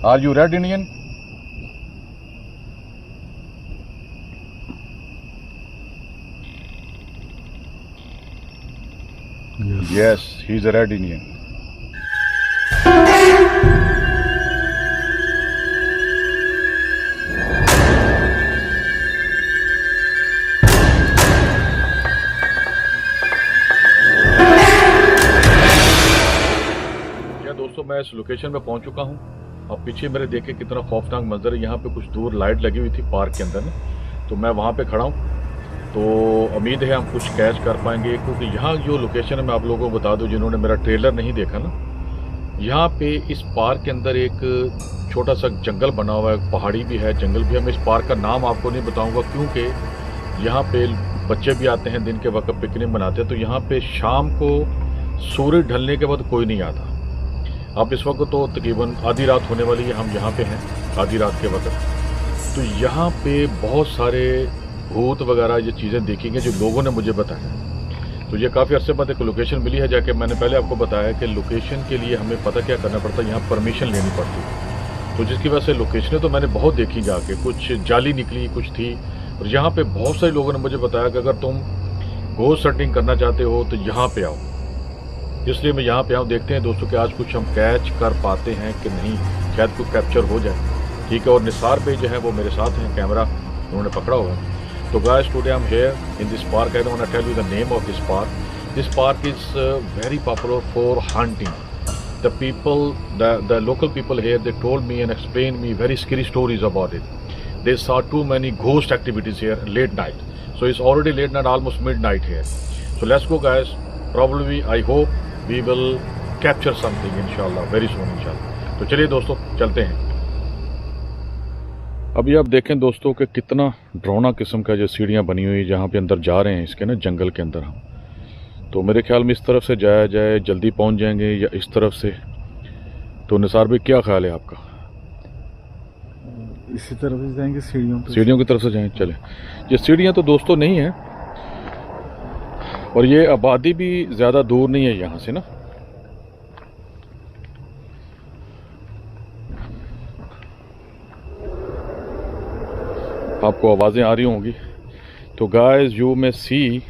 Are you Red Indian? Yes, he's a Red Indian. दोस्तों मैं इस लोकेशन पे पहुंच चुका हूं। अब पीछे मेरे देखे कितना खौफनाक मंजर है। यहाँ पे कुछ दूर लाइट लगी हुई थी पार्क के अंदर ना, तो मैं वहाँ पे खड़ा हूँ। तो उम्मीद है हम कुछ कैच कर पाएंगे, क्योंकि यहाँ जो लोकेशन है मैं आप लोगों को बता दूँ जिन्होंने मेरा ट्रेलर नहीं देखा ना, यहाँ पे इस पार्क के अंदर एक छोटा सा जंगल बना हुआ है, पहाड़ी भी है, जंगल भी है। मैं इस पार्क का नाम आपको नहीं बताऊँगा, क्योंकि यहाँ पे बच्चे भी आते हैं, दिन के वक्त पिकनिक मनाते हैं। तो यहाँ पे शाम को सूरज ढलने के बाद कोई नहीं आता। अब इस वक्त तो तकरीबन आधी रात होने वाली है, हम यहाँ पे हैं आधी रात के वक्त। तो यहाँ पे बहुत सारे भूत वगैरह ये चीज़ें देखी गई जो लोगों ने मुझे बताया। तो ये काफ़ी अरसे बाद एक लोकेशन मिली है जाके। मैंने पहले आपको बताया कि लोकेशन के लिए हमें पता क्या करना पड़ता है, यहाँ परमिशन लेनी पड़ती है। तो जिसकी वजह से लोकेशनें तो मैंने बहुत देखी जाके, कुछ जाली निकली, कुछ थी। और यहाँ पे बहुत सारे लोगों ने मुझे बताया कि अगर तुम घोस्ट हंटिंग करना चाहते हो तो यहाँ पे आओ। इसलिए मैं यहाँ पे आऊँ। देखते हैं दोस्तों कि आज कुछ हम कैच कर पाते हैं कि नहीं, शायद कुछ कैप्चर हो जाए। ठीक है, और निसार पे जो है वो मेरे साथ हैं, कैमरा उन्होंने पकड़ा हुआ है। तो guys today I am here in this park. I don't want to tell you the name of this park. This park is very popular for hunting. The people, the local people here, they told me and explained me very scary stories about it. They saw too many ghost activities here late night. So it's already late night, almost midnight here. So let's go guys. Probably I hope we will capture something inshallah very soon inshallah. तो चलिए दोस्तों चलते हैं। अभी आप देखें दोस्तों कि कितना डरावना किस्म का जो सीढ़ियाँ बनी हुई है, जहाँ पे अंदर जा रहे हैं इसके ना जंगल के अंदर हम। तो मेरे ख्याल में इस तरफ से जाया जाए जल्दी पहुंच जाएंगे या इस तरफ से। तो निसार भाई क्या ख्याल है आपका? इसी तरफ से जाएंगे, सीढ़ियों की तरफ से जाएं। चले, ये सीढ़ियां तो दोस्तों नहीं है और ये आबादी भी ज़्यादा दूर नहीं है यहाँ से ना। आपको आवाज़ें आ रही होंगी। तो guys you may see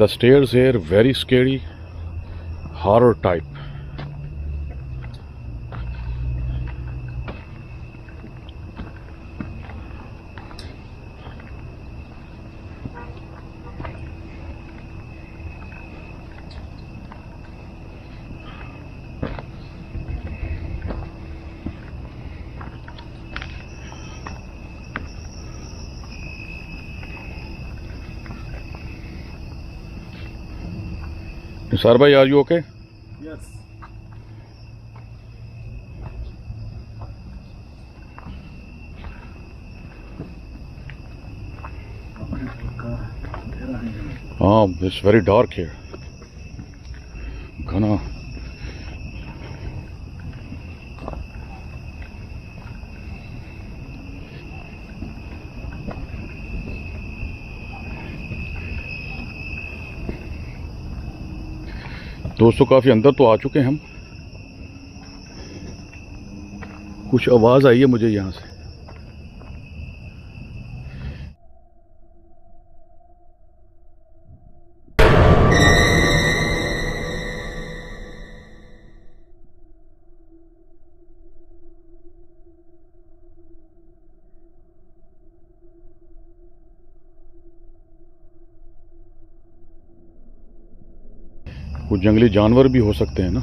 the stairs here very scary, horror type. Nisar bhai, are you okay? Yes. It's very dark here. घना। दोस्तों काफी अंदर तो आ चुके हैं हम। कुछ आवाज आई है मुझे यहाँ से। कुछ जंगली जानवर भी हो सकते हैं ना।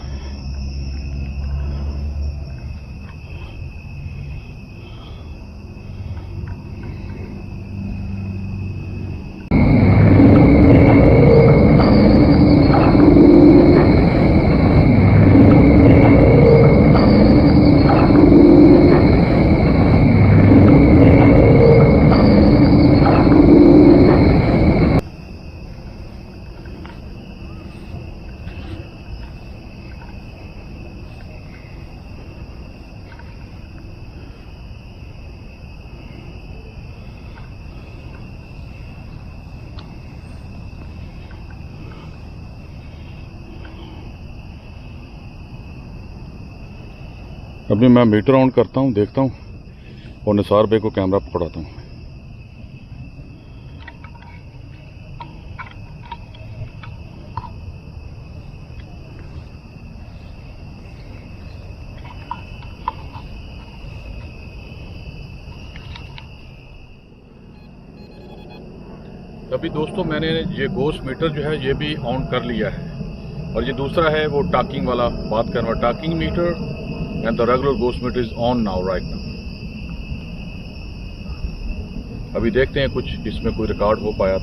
अभी मैं मीटर ऑन करता हूँ, देखता हूँ और निसार भाई को कैमरा पकड़ाता हूँ। अभी दोस्तों मैंने ये गोस्ट मीटर जो है ये भी ऑन कर लिया है, और ये दूसरा है वो टॉकिंग वाला बात करना, talking meter and the regular ghost meter is on now right now. अभी देखते हैं कुछ इसमें कोई रिकॉर्ड हो पाया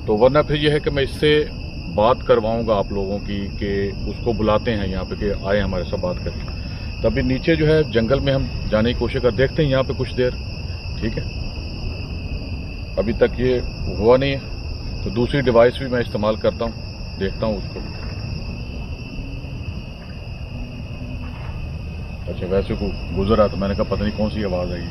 तो वरना फिर यह है कि मैं इससे बात करवाऊंगा आप लोगों की कि उसको बुलाते हैं यहाँ पे कि आए हमारे साथ बात करें। तभी नीचे जो है जंगल में हम जाने की कोशिश कर देखते हैं यहाँ पे कुछ देर, ठीक है। अभी तक ये हुआ नहीं है तो दूसरी डिवाइस भी मैं इस्तेमाल करता हूँ, देखता हूँ उसको। अच्छा वैसे को गुजर रहा तो मैंने कहा पता नहीं कौन सी आवाज़ आई।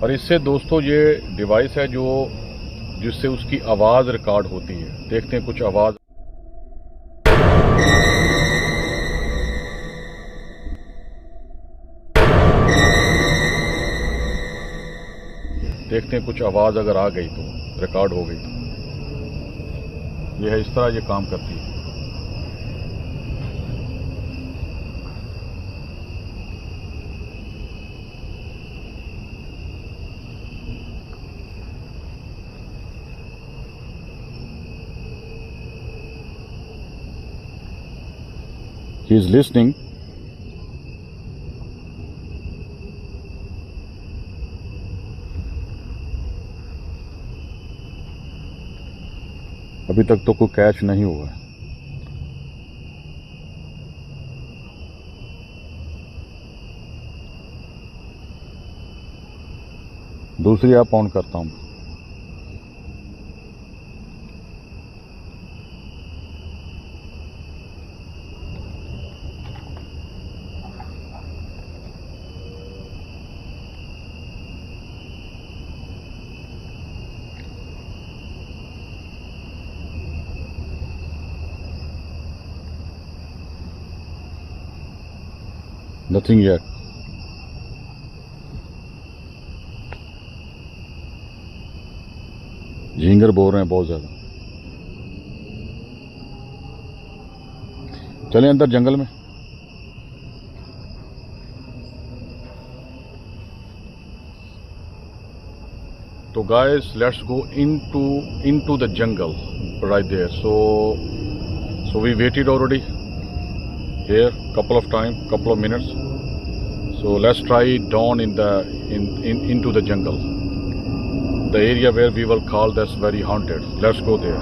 और इससे दोस्तों ये डिवाइस है जो जिससे उसकी आवाज़ रिकॉर्ड होती है। देखते हैं कुछ आवाज़, देखते हैं कुछ आवाज़ अगर आ गई तो रिकॉर्ड हो गई तो ये है, इस तरह ये काम करती है। He is listening. अभी तक तो कोई कैच नहीं हुआ है। दूसरी ऐप ऑन करता हूं। Nothing yet. झींगर बोल रहे हैं बहुत ज्यादा। चलें अंदर जंगल में। तो guys let's go into the jungle right there. So we waited already here couple of minutes. So let's try down into the jungle, the area where we will call this very haunted. Let's go there.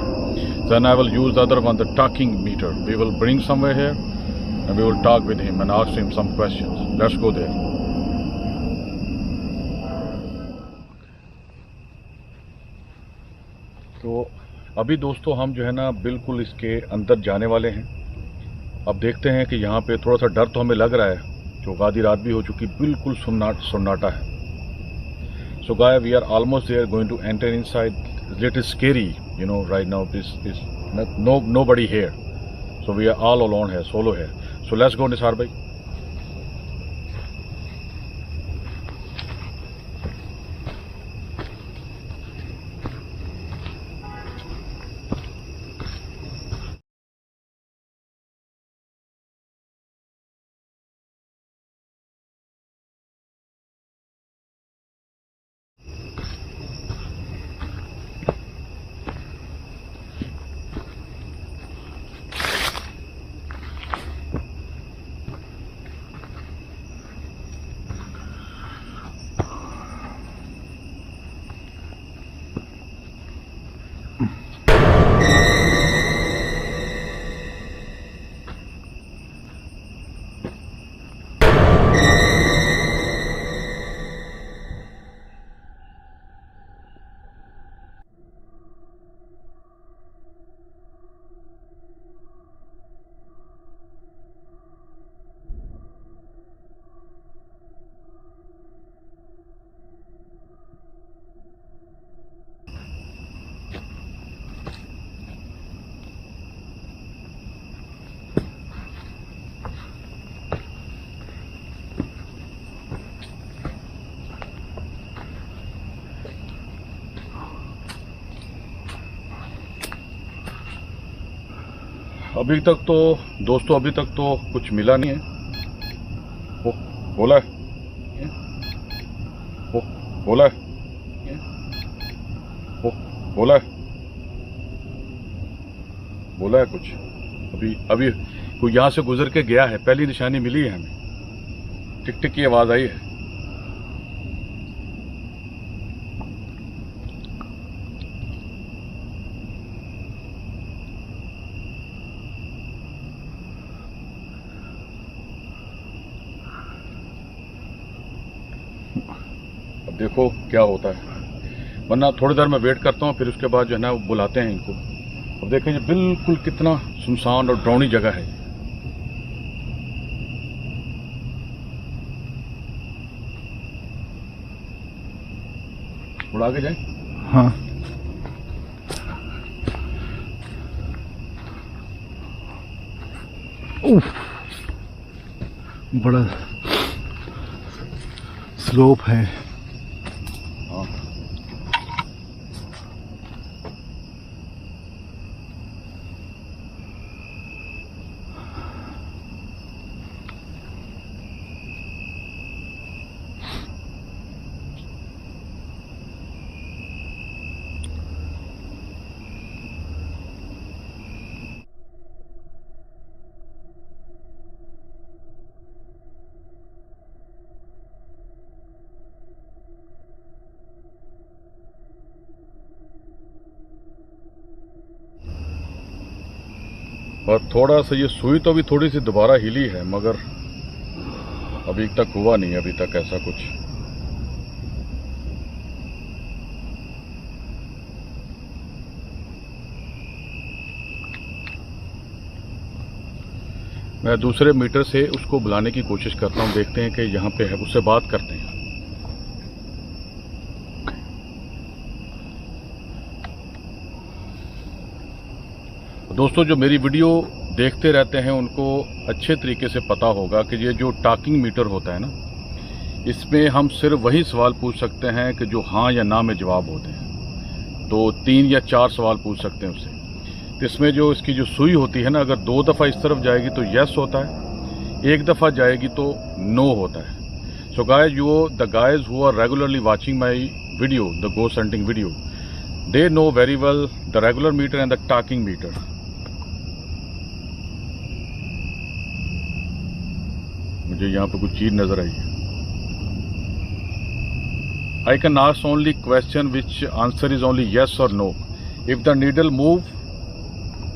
Then I will use the other one, the talking meter. We will bring somewhere here and we will talk with him and ask him some questions. Let's go there. तो अभी दोस्तों हम जो है ना बिल्कुल इसके अंदर जाने वाले हैं। अब देखते हैं कि यहाँ पे थोड़ा सा डर तो हमें लग रहा है, जो आधी रात भी हो चुकी, बिल्कुल सन्नाटा है। So guys, we are almost there, going to enter inside. It's little scary, you know, right now. This nobody here. So we are all alone here, solo here. So let's go, Nisar bhai. अभी तक तो दोस्तों कुछ मिला नहीं है। ओ, बोला है, ओ, बोला है, ओ, बोला है, बोला है कुछ। अभी कोई यहां से गुजर के गया है, पहली निशानी मिली है हमें, टिक टिक की आवाज आई है। अब देखो क्या होता है, वरना थोड़ी देर मैं वेट करता हूँ, फिर उसके बाद जो है ना वो बुलाते हैं इनको। अब देखें ये बिल्कुल कितना सुनसान और डरावनी जगह है। थोड़ा आगे जाए। हाँ, उफ, बड़ा स्लोप है। हाँ, और थोड़ा सा ये सुई तो अभी थोड़ी सी दोबारा हिली है, मगर अभी तक हुआ नहीं, अभी तक ऐसा कुछ। मैं दूसरे मीटर से उसको बुलाने की कोशिश करता हूं, देखते हैं कि यहाँ पे है, उससे बात करते हैं। दोस्तों जो मेरी वीडियो देखते रहते हैं उनको अच्छे तरीके से पता होगा कि ये जो टॉकिंग मीटर होता है ना, इसमें हम सिर्फ वही सवाल पूछ सकते हैं कि जो हाँ या ना में जवाब होते हैं। तो 3 या 4 सवाल पूछ सकते हैं उससे। तो इसमें जो इसकी जो सुई होती है ना, अगर 2 दफ़ा इस तरफ जाएगी तो यस होता है, 1 दफ़ा जाएगी तो नो होता है। So guys, the guys who are regularly watching my video, the ghost hunting video, they know very well the regular meter and the talking meter. मुझे यहाँ पे कुछ चीज नजर आई है। I can ask only question which answer is only yes or no. If the needle move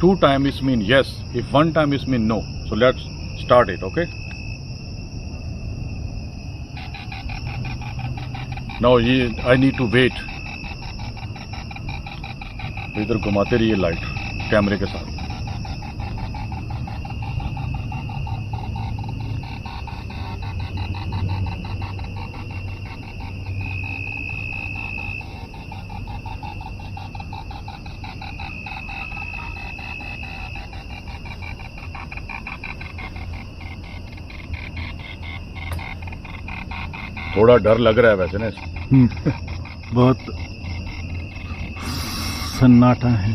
2 times, it mean yes. If 1 time, it mean no. So let's start it, okay? Now I need to wait. इधर घुमाते रहिए light कैमरे के साथ। थोड़ा डर लग रहा है वैसे ना। बहुत सन्नाटा है।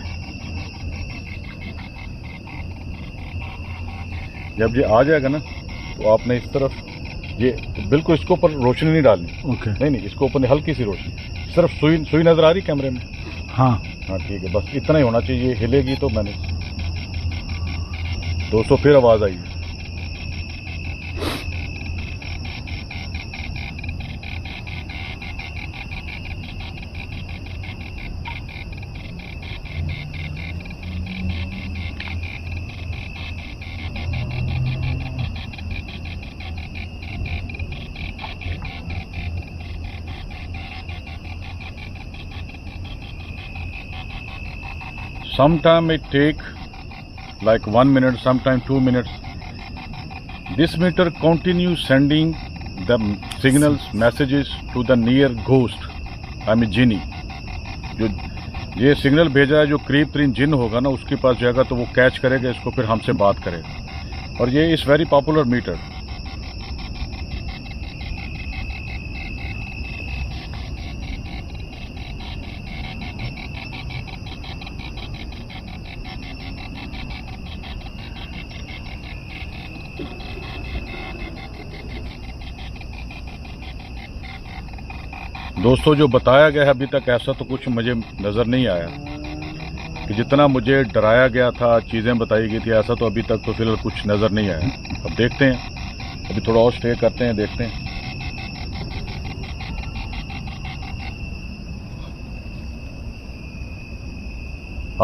जब ये आ जाएगा ना तो आपने इस तरफ ये बिल्कुल इसके ऊपर रोशनी नहीं डालनी। ओके। नहीं, इसके ऊपर हल्की सी रोशनी, सिर्फ सुई नजर आ रही कैमरे में। हाँ हाँ ठीक है, बस इतना ही होना चाहिए। हिलेगी तो मैंने दोस्तों फिर आवाज आई। Sometime it take like 1 minute, sometime 2 minutes. This meter continues sending the signals, messages to the near ghost, I mean genie. जो ये सिग्नल भेजा है, जो करीब तरीन जिन होगा ना उसके पास जाएगा तो वो कैच करेगा इसको, फिर हमसे बात करेगा। और ये इस वेरी पॉपुलर मीटर। दोस्तों जो बताया गया है अभी तक ऐसा तो कुछ मुझे नज़र नहीं आया कि जितना मुझे डराया गया था, चीज़ें बताई गई थी, ऐसा तो अभी तक तो फिलहाल कुछ नज़र नहीं आया। अब देखते हैं, अभी थोड़ा और स्टे करते हैं, देखते हैं।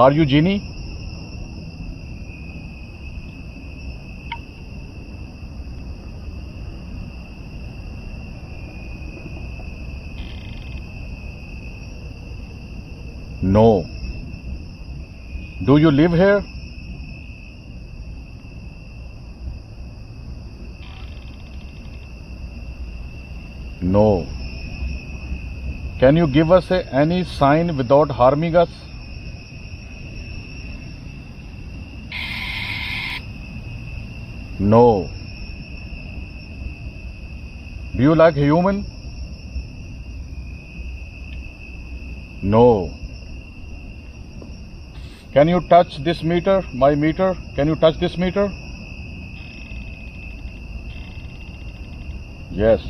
Are you genie? No. Do you live here? No. Can you give us any sign without harming us? No. Do you like human? No. Can you touch this meter, my meter? Can you touch this meter? Yes.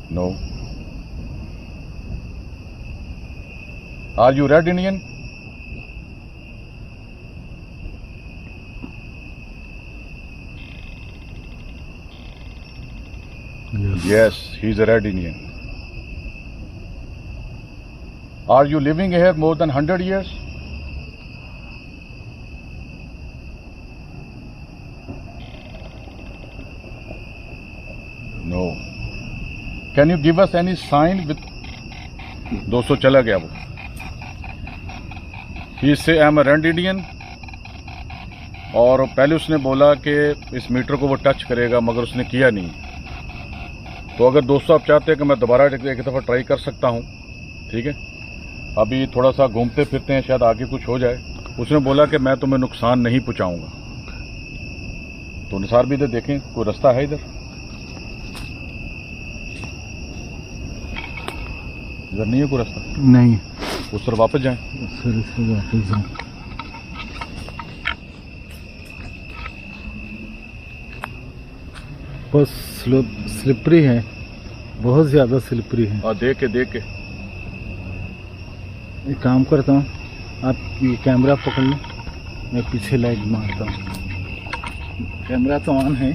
No. Are you Red Indian? Yes, he's a Red Indian. Are you living here more than 100 years? No. Can you give us any sign with 200 चला गया वो. He say I am a Red Indian. और पहले उसने बोला कि इस metre को वो टच करेगा मगर उसने किया नहीं. तो अगर दोस्तों आप चाहते हैं कि मैं दोबारा एक दफ़ा ट्राई कर सकता हूं, ठीक है, अभी थोड़ा सा घूमते फिरते हैं, शायद आगे कुछ हो जाए. उसने बोला कि मैं तुम्हें नुकसान नहीं पहुंचाऊंगा. तो निसार भी इधर देखें, कोई रास्ता है इधर? इधर नहीं है कोई रास्ता? नहीं. उस तरफ वापस जाएं. सर इससे वापस जाएं. बस स्लिपरी है, बहुत ज़्यादा स्लिपरी है. हाँ, देख के एक काम करता हूँ, आप ये कैमरा पकड़ लें, मैं पीछे लाइट मारता हूँ. कैमरा तो ऑन है.